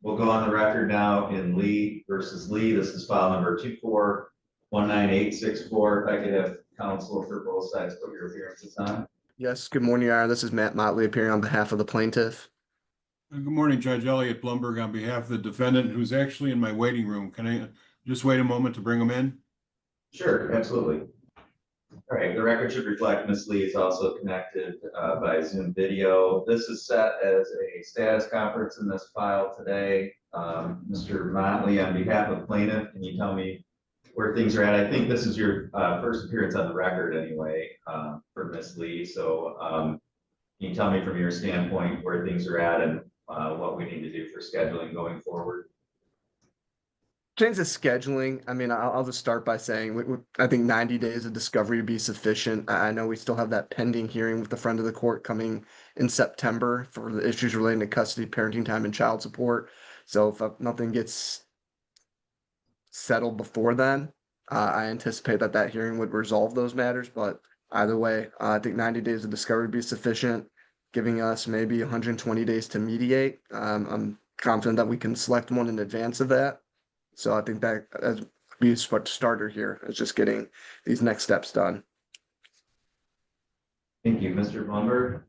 We'll go on the record now in Lee versus Lee. This is file number 2419864. If I could have counsel for both sides put your appearances on. Yes, good morning, Your Honor. This is Matt Motley appearing on behalf of the plaintiff. Good morning, Judge Elliott Blumberg on behalf of the defendant who's actually in my waiting room. Can I just wait a moment to bring him in? Sure, absolutely. All right, the record should reflect Ms. Lee is also connected by Zoom video. This is set as a status conference in this file today. Mr. Motley, on behalf of plaintiff, can you tell me where things are at? I think this is your first appearance on the record anyway for Ms. Lee. So can you tell me from your standpoint where things are at and what we need to do for scheduling going forward? Change the scheduling. I mean, I'll just start by saying I think 90 days of discovery would be sufficient. I know we still have that pending hearing with the friend of the court coming in September for the issues relating to custody, parenting time, and child support. So if nothing gets settled before then, I anticipate that hearing would resolve those matters. But either way, I think 90 days of discovery would be sufficient, giving us maybe 120 days to mediate. I'm confident that we can select one in advance of that. So I think that as be a starter here is just getting these next steps done. Thank you, Mr. Blumberg.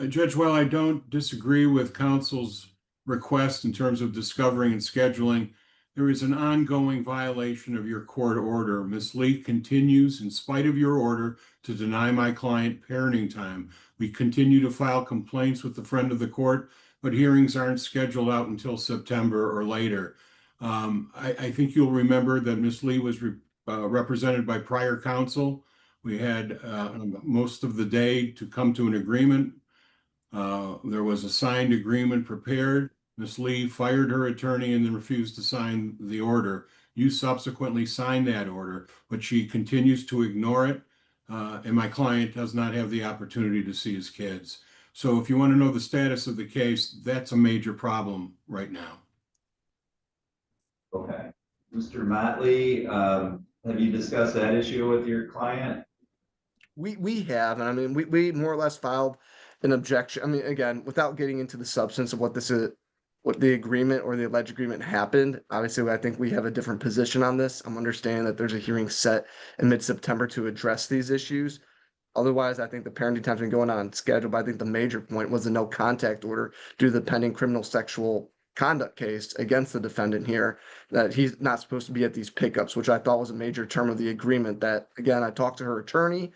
Judge, while I don't disagree with counsel's request in terms of discovering and scheduling, there is an ongoing violation of your court order. Ms. Lee continues, in spite of your order, to deny my client parenting time. We continue to file complaints with the friend of the court, but hearings aren't scheduled out until September or later. I think you'll remember that Ms. Lee was represented by prior counsel. We had most of the day to come to an agreement. There was a signed agreement prepared. Ms. Lee fired her attorney and then refused to sign the order. You subsequently signed that order, but she continues to ignore it, and my client does not have the opportunity to see his kids. So if you want to know the status of the case, that's a major problem right now. Okay. Mr. Motley, have you discussed that issue with your client? We have, and I mean, we more or less filed an objection. I mean, again, without getting into the substance of what this is, what the agreement or the alleged agreement happened. Obviously, I think we have a different position on this. I'm understanding that there's a hearing set in mid-September to address these issues. Otherwise, I think the parenting time's been going on schedule, but I think the major point was the no contact order due to the pending criminal sexual conduct case against the defendant here, that he's not supposed to be at these pickups, which I thought was a major term of the agreement. That, again, I talked to her attorney.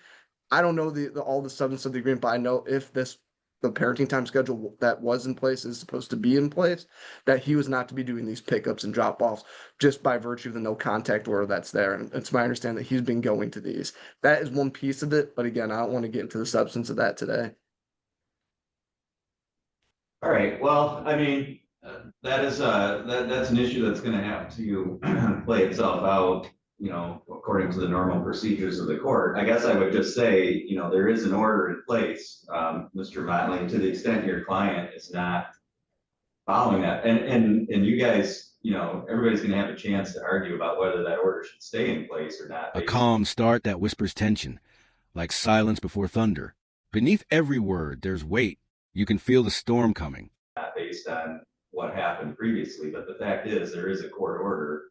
I don't know all the substance of the agreement, but I know if the parenting time schedule that was in place is supposed to be in place, that he was not to be doing these pickups and drop-offs just by virtue of the no contact order that's there. And it's my understanding that he's been going to these. That is one piece of it, but again, I don't want to get into the substance of that today. All right. Well, I mean, that's an issue that's going to have to play itself out, according to the normal procedures of the court. I guess I would just say, there is an order in place, Mr. Motley, to the extent your client is not following that. And you guys, everybody's going to have a chance to argue about whether that order should stay in place or not. A calm start that whispers tension, like silence before thunder. Beneath every word, there's weight. You can feel the storm coming. Not based on what happened previously, but the fact is there is a court order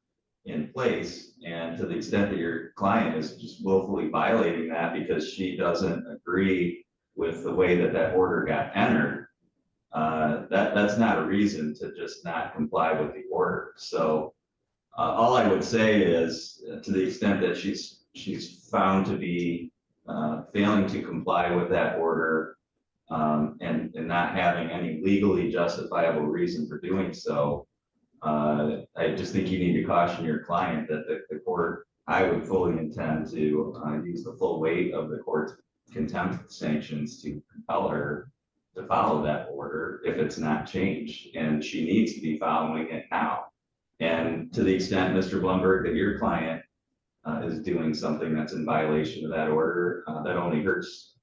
in place, and to the extent that your client is just willfully violating that because she doesn't agree with the way that order got entered, that's not a reason to just not comply with the order. So all I would say is, to the extent that she's found to be failing to comply with that order, and not having any legally justifiable reason for doing so, I just think you need to caution your client that the court, I would fully intend to use the full weight of the court's contempt sanctions to compel her to follow that order if it's not changed, and she needs to be following it now. And to the extent, Mr. Blumberg, that your client is doing something that's in violation of that order, that only hurts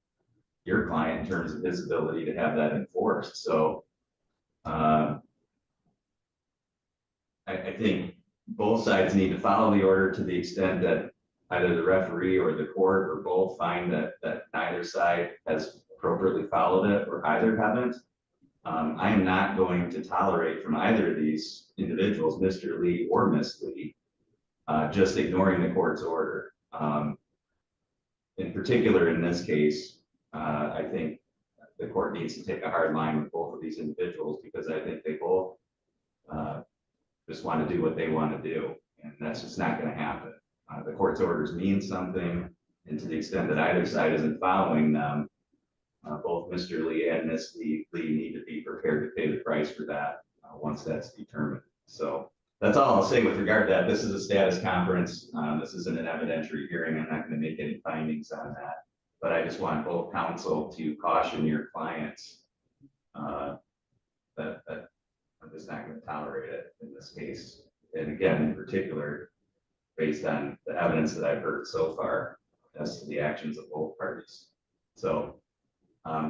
your client in terms of his ability to have that enforced. So I think both sides need to follow the order to the extent that either the referee or the court or both find that neither side has appropriately followed it or either haven't. I am not going to tolerate from either of these individuals, Mr. Lee or Miss Lee, just ignoring the court's order. In particular, in this case, I think the court needs to take a hard line with both of these individuals because I think they both just want to do what they want to do, and that's just not going to happen. The court's orders mean something, and to the extent that either side isn't following them, both Mr. Lee and Miss Lee need to be prepared to pay the price for that once that's determined. So that's all I'll say with regard to that. This is a status conference. This isn't an evidentiary hearing. I'm not going to make any findings on that. But I just want both counsel to caution your clients that I'm just not going to tolerate it in this case. And again, in particular, based on the evidence that I've heard so far as to the actions of both parties. So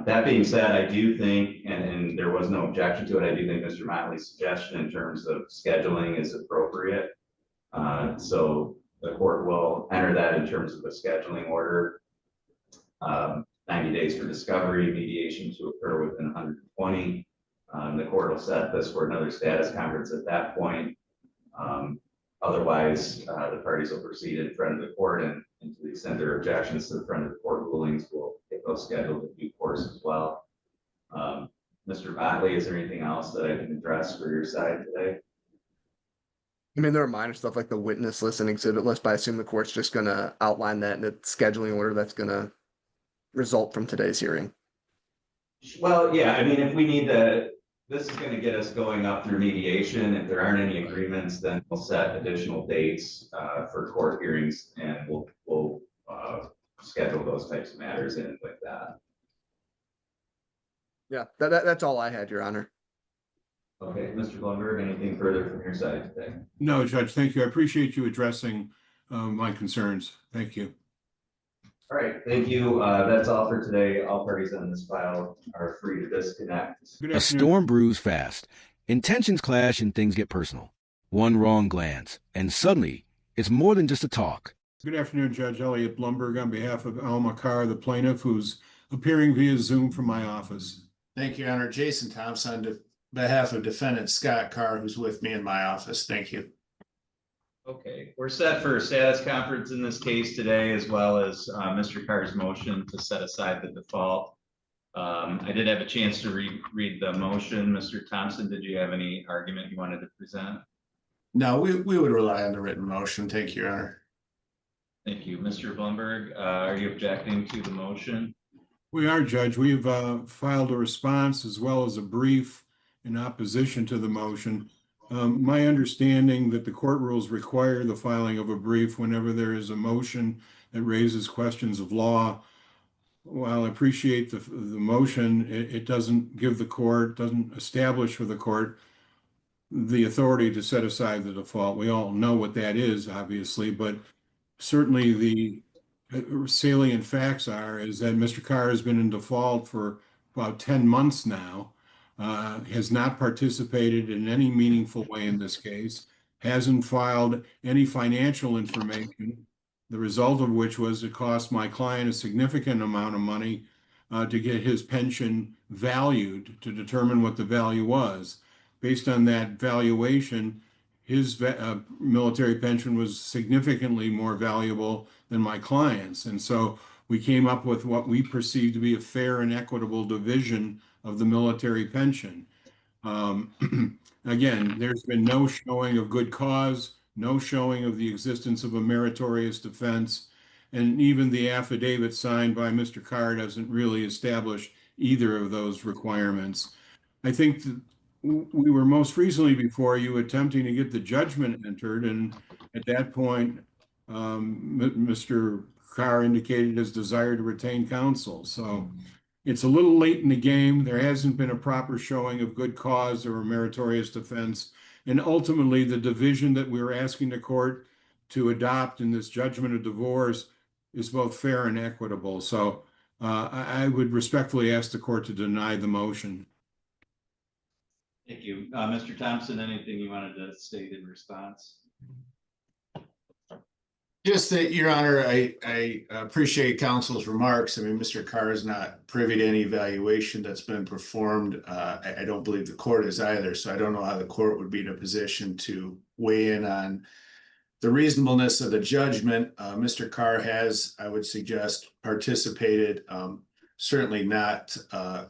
that being said, I do think, and there was no objection to it, I do think Mr. Motley's suggestion in terms of scheduling is appropriate. So the court will enter that in terms of a scheduling order. 90 days for discovery, mediation to occur within 120. The court will set this for another status conference at that point. Otherwise, the parties will proceed in front of the court, and to the extent there are objections to the front of the court rulings, we'll get those scheduled in due course as well. Mr. Motley, is there anything else that I can address for your side today? I mean, there are minor stuff like the witness list and exhibit list, but I assume the court's just gonna outline that in the scheduling order that's gonna result from today's hearing. Well, yeah, I mean, if we need to, this is going to get us going up through mediation. If there aren't any agreements, then we'll set additional dates for court hearings, and we'll schedule those types of matters in with that. Yeah, that's all I had, Your Honor. Okay, Mr. Blumberg, anything further from your side today? No, Judge, thank you. I appreciate you addressing my concerns. Thank you. All right, thank you. That's all for today. All parties on this file are free to disconnect. Good A afternoon. storm brews fast. Intentions clash and things get personal. One wrong glance, and suddenly, it's more than just a talk. Good afternoon, Judge Elliott Blumberg, on behalf of Alma Carr, the plaintiff, who's appearing via Zoom from my office. Thank you, Your Honor. Jason Thompson, on behalf of defendant Scott Carr, who's with me in my office. Thank you. Okay, we're set for a status conference in this case today, as well as Mr. Carr's motion to set aside the default. I did have a chance to read the motion. Mr. Thompson, did you have any argument you wanted to present? No, we would rely on the written motion. Thank you, Your Honor. Thank you. Mr. Blumberg, are you objecting to the motion? We are, Judge. We've filed a response as well as a brief in opposition to the motion. My understanding that the court rules require the filing of a brief whenever there is a motion that raises questions of law. While I appreciate the motion, it doesn't give the court, doesn't establish for the court the authority to set aside the default. We all know what that is, obviously, but certainly the salient facts is that Mr. Carr has been in default for about 10 months now. Has not participated in any meaningful way in this case, hasn't filed any financial information, the result of which was it cost my client a significant amount of money to get his pension valued, to determine what the value was. Based on that valuation, his military pension was significantly more valuable than my client's. And so we came up with what we perceived to be a fair and equitable division of the military pension. Again, there's been no showing of good cause, no showing of the existence of a meritorious defense, and even the affidavit signed by Mr. Carr doesn't really establish either of those requirements. I think that we were most recently before you attempting to get the judgment entered, and at that point, Mr. Carr indicated his desire to retain counsel. So it's a little late in the game. There hasn't been a proper showing of good cause or a meritorious defense. And ultimately, the division that we're asking the court to adopt in this judgment of divorce is both fair and equitable. So I would respectfully ask the court to deny the motion. Thank you. Mr. Thompson, anything you wanted to state in response? Just that, Your Honor, I appreciate counsel's remarks. I mean, Mr. Carr is not privy to any evaluation that's been performed. I don't believe the court is either, so I don't know how the court would be in a position to weigh in on the reasonableness of the judgment. Mr. Carr has, I would suggest, participated, certainly not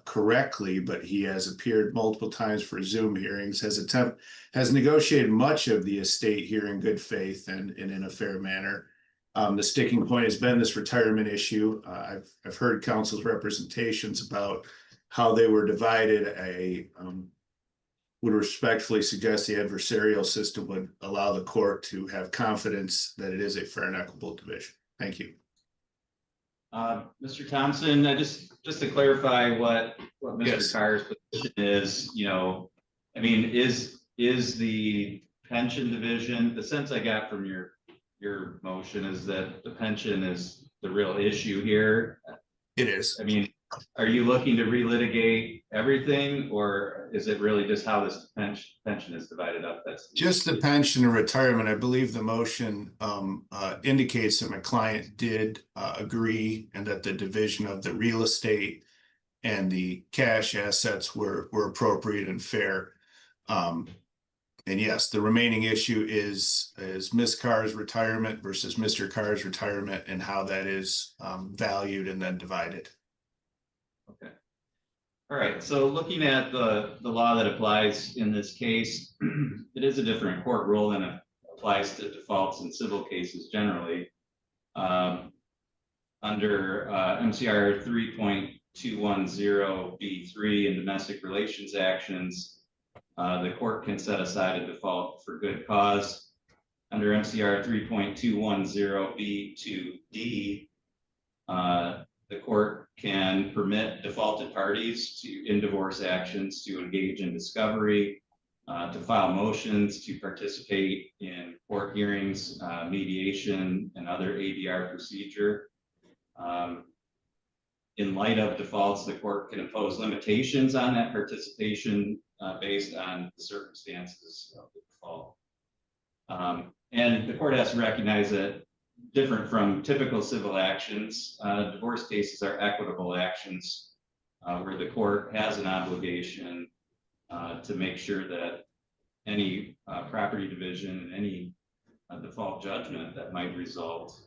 correctly, but he has appeared multiple times for Zoom hearings, has negotiated much of the estate here in good faith and in a fair manner. The sticking point has been this retirement issue. I've heard counsel's representations about how they were divided. I would respectfully suggest the adversarial system would allow the court to have confidence that it is a fair and equitable division. Thank you. Mr. Thompson, just to clarify what Mr. Yes. Carr's position is, I mean, is the pension division, the sense I got from your motion is that the pension is the real issue here. It is. I mean, are you looking to relitigate everything, or is it really just how this pension is divided up? That's Just the pension and retirement. I believe the motion indicates that my client did agree and that the division of the real estate and the cash assets were appropriate and fair. And yes, the remaining issue is Ms. Carr's retirement versus Mr. Carr's retirement and how that is valued and then divided. Okay. All right. So looking at the law that applies in this case, it is a different court rule than it applies to defaults in civil cases generally. Under MCR 3.210B3 in domestic relations actions, the court can set aside a default for good cause. Under MCR 3.210B2D, the court can permit defaulted parties in divorce actions to engage in discovery, to file motions, to participate in court hearings, mediation, and other ADR procedure. In light of defaults, the court can impose limitations on that participation based on the circumstances of the default. And the court has to recognize that, different from typical civil actions, divorce cases are equitable actions where the court has an obligation to make sure that any property division and any default judgment that might result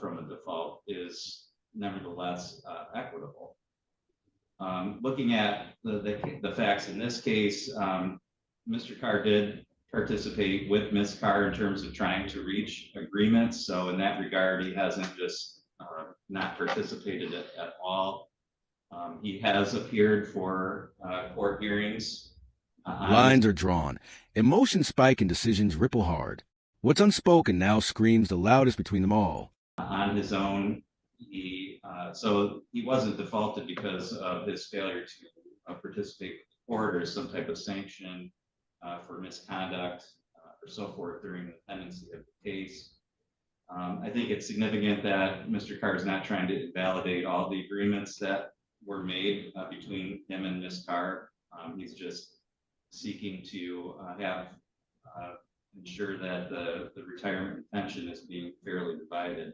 from a default is nevertheless equitable. Looking at the facts in this case, Mr. Carr did participate with Ms. Carr in terms of trying to reach agreements. So in that regard, he hasn't just not participated at all. He has appeared for court hearings. Lines are drawn. Emotions spike and decisions ripple hard. What's unspoken now screams the loudest between them all. On his own, so he wasn't defaulted because of his failure to participate with the court or some type of sanction for misconduct or so forth during the pendency of the case. I think it's significant that Mr. Carr is not trying to invalidate all the agreements that were made between him and Ms. Carr. He's just seeking to ensure that the retirement pension is being fairly divided.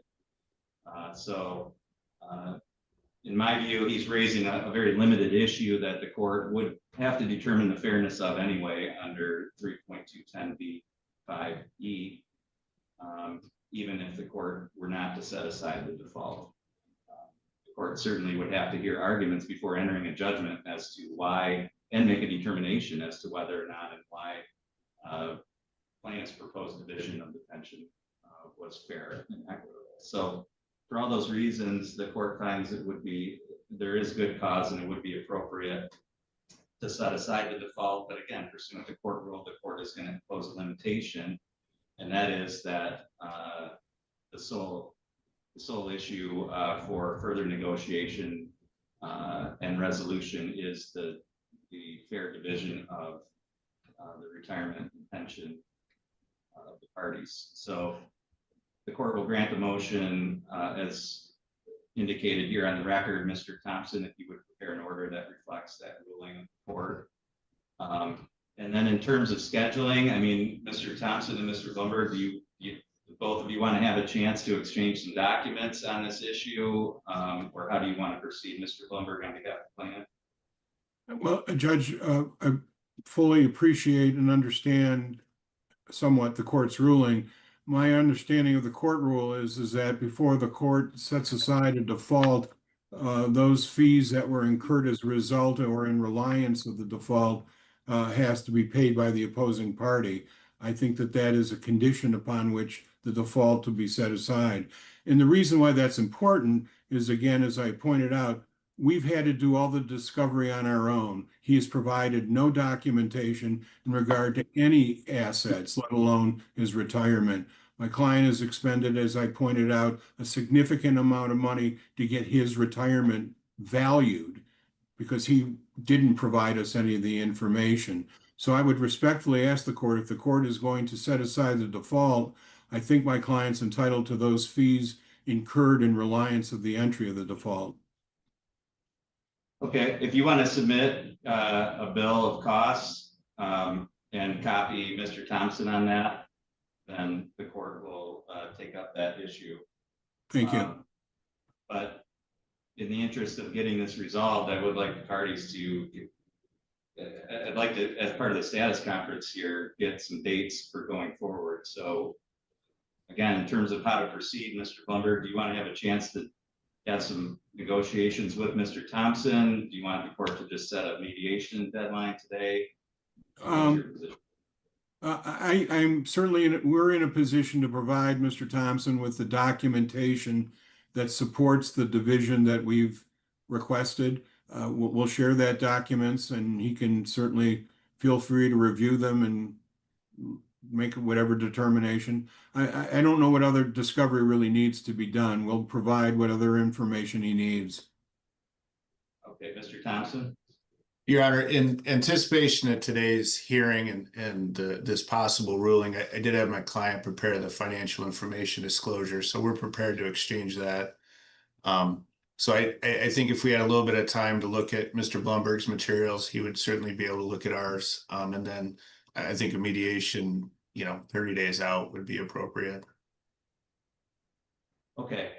In my view, he's raising a very limited issue that the court would have to determine the fairness of anyway under 3.210B5E, even if the court were not to set aside the default. The court certainly would have to hear arguments before entering a judgment as to why, and make a determination as to whether or not and why plaintiff's proposed division of the pension was fair and equitable. So for all those reasons, the court finds there is good cause and it would be appropriate to set aside the default. But again, pursuant to court rule, the court is going to impose a limitation, and that is that the sole issue for further negotiation and resolution is the fair division of the retirement and pension of the parties. So the court will grant the motion as indicated here on the record. Mr. Thompson, if you would prepare an order that reflects that ruling of the court. And then in terms of scheduling, I mean, Mr. Thompson and Mr. Blumberg, both of you want to have a chance to exchange some documents on this issue, or how do you want to proceed, Mr. Blumberg, on behalf of the plan? Well, Judge, I fully appreciate and understand somewhat the court's ruling. My understanding of the court rule is that before the court sets aside a default, those fees that were incurred as a result or in reliance of the default has to be paid by the opposing party. I think that that is a condition upon which the default to be set aside. And the reason why that's important is, again, as I pointed out, we've had to do all the discovery on our own. He has provided no documentation in regard to any assets, let alone his retirement. My client has expended, as I pointed out, a significant amount of money to get his retirement valued because he didn't provide us any of the information. So I would respectfully ask the court, if the court is going to set aside the default, I think my client's entitled to those fees incurred in reliance of the entry of the default. Okay, if you want to submit a bill of costs and copy Mr. Thompson on that, then the court will take up that issue. Thank you. But in the interest of getting this resolved, I would like the parties to, I'd like to, as part of the status conference here, get some dates for going forward. So again, in terms of how to proceed, Mr. Blumberg, do you want to have a chance to have some negotiations with Mr. Thompson? Do you want the court to just set a mediation deadline today? I'm certainly we're in a position to provide Mr. Thompson with the documentation that supports the division that we've requested. We'll share that documents, and he can certainly feel free to review them and make whatever determination. I don't know what other discovery really needs to be done. We'll provide what other information he needs. Okay, Mr. Thompson. Your Honor, in anticipation of today's hearing and this possible ruling, I did have my client prepare the financial information disclosure, so we're prepared to exchange that. So I think if we had a little bit of time to look at Mr. Blumberg's materials, he would certainly be able to look at ours. And then I think a mediation, 30 days out would be appropriate. Okay,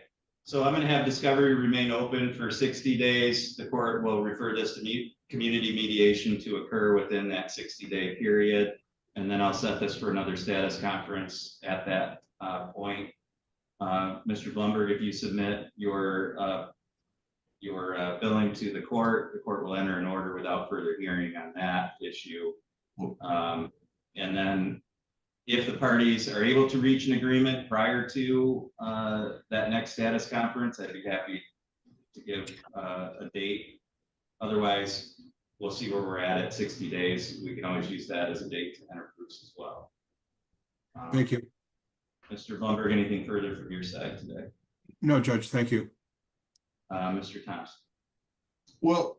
so I'm going to have discovery remain open for 60 days. The court will refer this to community mediation to occur within that 60-day period. And then I'll set this for another status conference at that point. Mr. Blumberg, if you submit your billing to the court will enter an order without further hearing on that issue. And then if the parties are able to reach an agreement prior to that next status conference, I'd be happy to give a date. Otherwise, we'll see where we're at 60 days. We can always use that as a date to enter proofs as well. Thank you. Mr. Blumberg, anything further from your side today? No, Judge, thank you. Mr. Thompson. Well,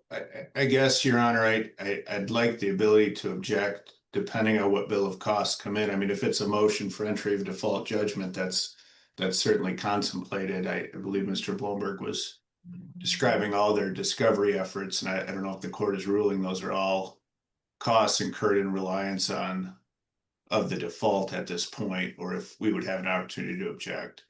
I guess, Your Honor, I'd like the ability to object depending on what bill of costs come in. I mean, if it's a motion for entry of default judgment, that's certainly contemplated. I believe Mr. Blumberg was describing all their discovery efforts, and I don't know if the court is ruling those are all costs incurred in reliance of the default at this point, or if we would have an opportunity to object.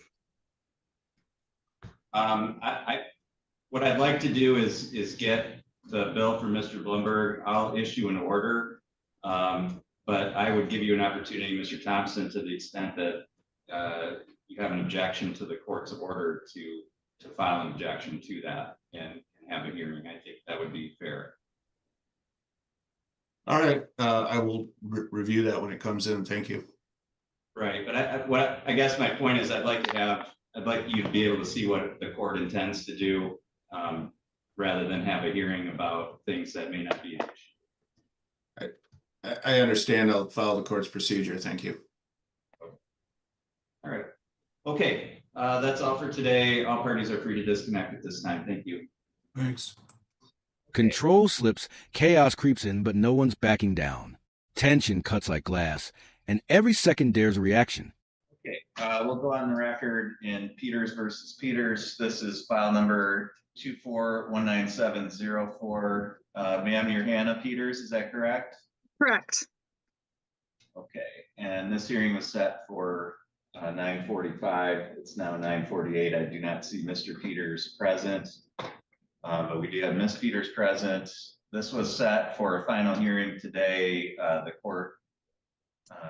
What I'd like to do is get the bill from Mr. Blumberg. I'll issue an order, but I would give you an opportunity, Mr. Thompson, to the extent that you have an objection to the court's order to file an objection to that and have a hearing. I think that would be fair. All right, I will review that when it comes in. Thank you. Right, but I guess my point is I'd like you to be able to see what the court intends to do, rather than have a hearing about things that may not be an issue. I understand. I'll follow the court's procedure. Thank you. All right. Okay, that's all for today. All parties are free to disconnect at this time. Thank you. Thanks. Control slips, chaos creeps in, but no one's backing down. Tension cuts like glass, and every second dares a reaction. Okay, we'll go on the record in Peters versus Peters. This is file number 2419704. Ma'am, you're Hannah Peters, is that correct? Correct. Okay, and this hearing was set for 9:45. It's now 9:48. I do not see Mr. Peters present. But we do have Ms. Peters present. This was set for a final hearing today. The court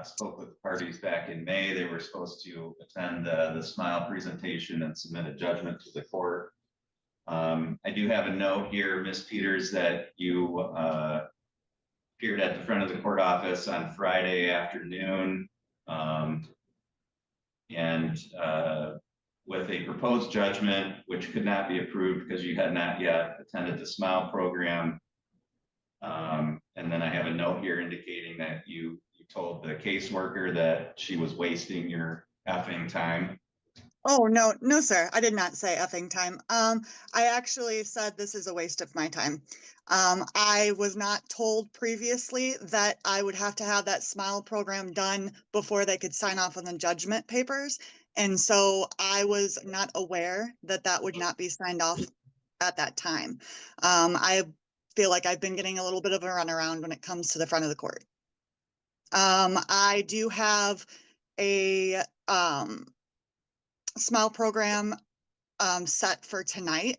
spoke with the parties back in May. They were supposed to attend the SMILE presentation and submit a judgment to the court. I do have a note here, Ms. Peters, that you appeared at the front of the court office on Friday afternoon. And with a proposed judgment, which could not be approved because you had not yet attended the SMILE program. And then I have a note here indicating that you told the caseworker that she was wasting your effing time. Oh, no, no, sir. I did not say effing time. I actually said this is a waste of my time. I was not told previously that I would have to have that SMILE program done before they could sign off on the judgment papers. And so I was not aware that that would not be signed off at that time. I feel like I've been getting a little bit of a runaround when it comes to the front of the court. I do have a SMILE program set for tonight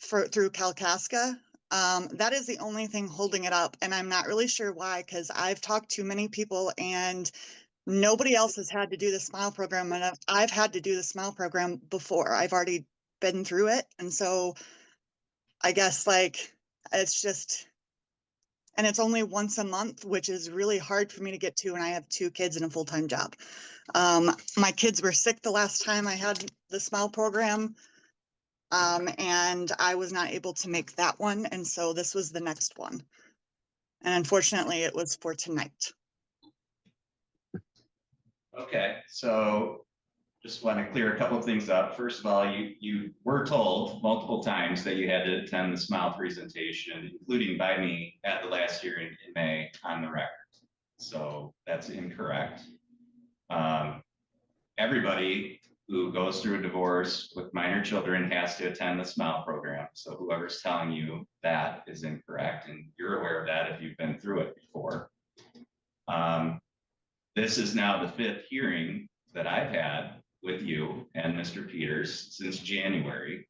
through Kalkaska. That is the only thing holding it up, and I'm not really sure why, because I've talked to many people and nobody else has had to do the SMILE program, and I've had to do the SMILE program before. I've already been through it, and so I guess like it's just, and it's only once a month, which is really hard for me to get to, and I have 2 kids and a full-time job. My kids were sick the last time I had the SMILE program, and I was not able to make that one, and so this was the next one. And unfortunately, it was for tonight. Okay, so just want to clear a couple of things up. First of all, you were told multiple times that you had to attend the SMILE presentation, including by me at the last hearing in May on the record. So that's incorrect. Everybody who goes through a divorce with minor children has to attend the SMILE program. So whoever's telling you that is incorrect, and you're aware of that if you've been through it before. This is now the 5th hearing that I've had with you and Mr. Peters since January,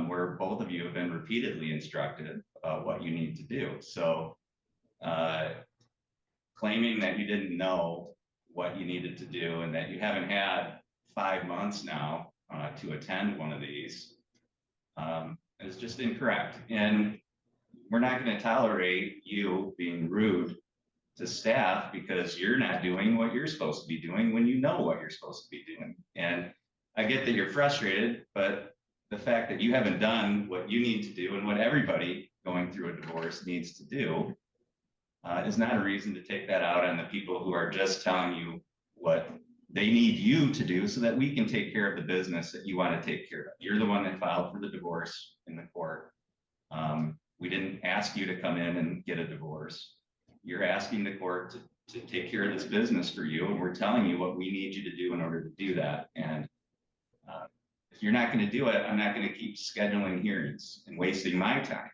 where both of you have been repeatedly instructed about what you need to do. So claiming that you didn't know what you needed to do and that you haven't had 5 months now to attend one of these is just incorrect. And we're not going to tolerate you being rude to staff because you're not doing what you're supposed to be doing when you know what you're supposed to be doing. And I get that you're frustrated, but the fact that you haven't done what you need to do and what everybody going through a divorce needs to do is not a reason to take that out on the people who are just telling you what they need you to do so that we can take care of the business that you want to take care of. You're the one that filed for the divorce in the court. We didn't ask you to come in and get a divorce. You're asking the court to take care of this business for you, and we're telling you what we need you to do in order to do that. And if you're not going to do it, I'm not going to keep scheduling hearings and wasting my time.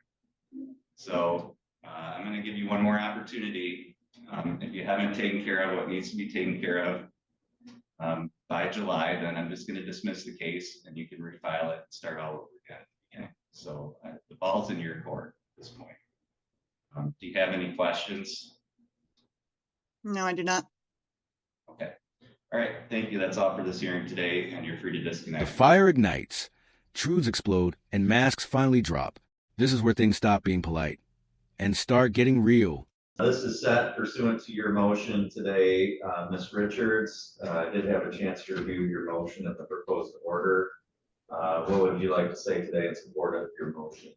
So I'm going to give you one more opportunity. If you haven't taken care of what needs to be taken care of by July, then I'm just going to dismiss the case and you can refile it and start all over again. So the ball's in your court at this point. Do you have any questions? No, I do not. Okay. All right. Thank you. That's all for this hearing today, and you're free to disconnect. The fire ignites, truths explode, and masks finally drop. This is where things stop being polite and start getting real. This is set pursuant to your motion today. Ms. Richards, I did have a chance to review your motion and the proposed order. What would you like to say today in support of your motion?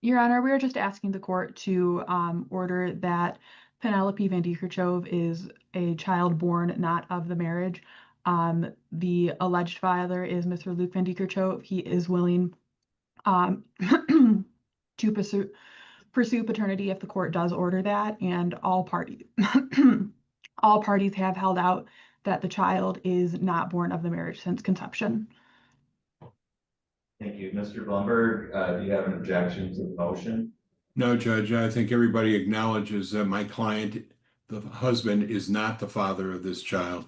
Your Honor, we are just asking the court to order that Penelope Van Diekerchove is a child born not of the marriage. The alleged father is Mr. Luke Van Diekerchove. He is willing to pursue paternity if the court does order that, and all parties have held out that the child is not born of the marriage since conception. Thank you. Mr. Blumberg, do you have an objection to the motion? No, Judge, I think everybody acknowledges that my client, the husband, is not the father of this child.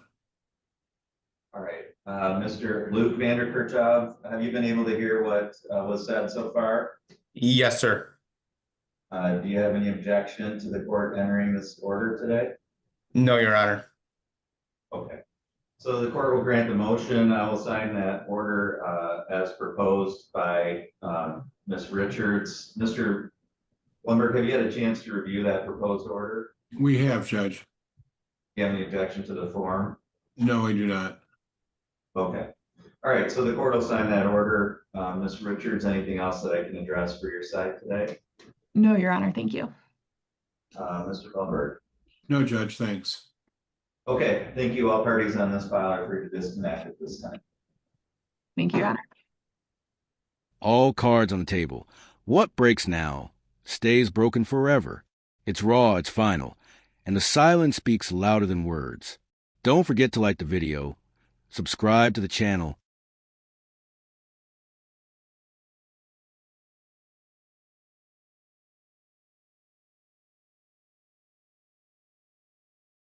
All right, Mr. Luke Vanderkerchov, have you been able to hear what was said so far? Yes, sir. Do you have any objection to the court entering this order today? No, Your Honor. Okay, so the court will grant the motion. I will sign that order as proposed by Ms. Richards. Mr. Blumberg, have you had a chance to review that proposed order? We have, Judge. Do you have any objection to the form? No, I do not. Okay. All right, so the court will sign that order. Ms. Richards, anything else that I can address for your side today? No, Your Honor, thank you. Mr. Blumberg? No, Judge, thanks. Okay, thank you. All parties on this file are free to disconnect at this time. Thank you, Your Honor. All cards on the table. What breaks now stays broken forever. It's raw, it's final, and the silence speaks louder than words. Don't forget to like the video, subscribe to the channel,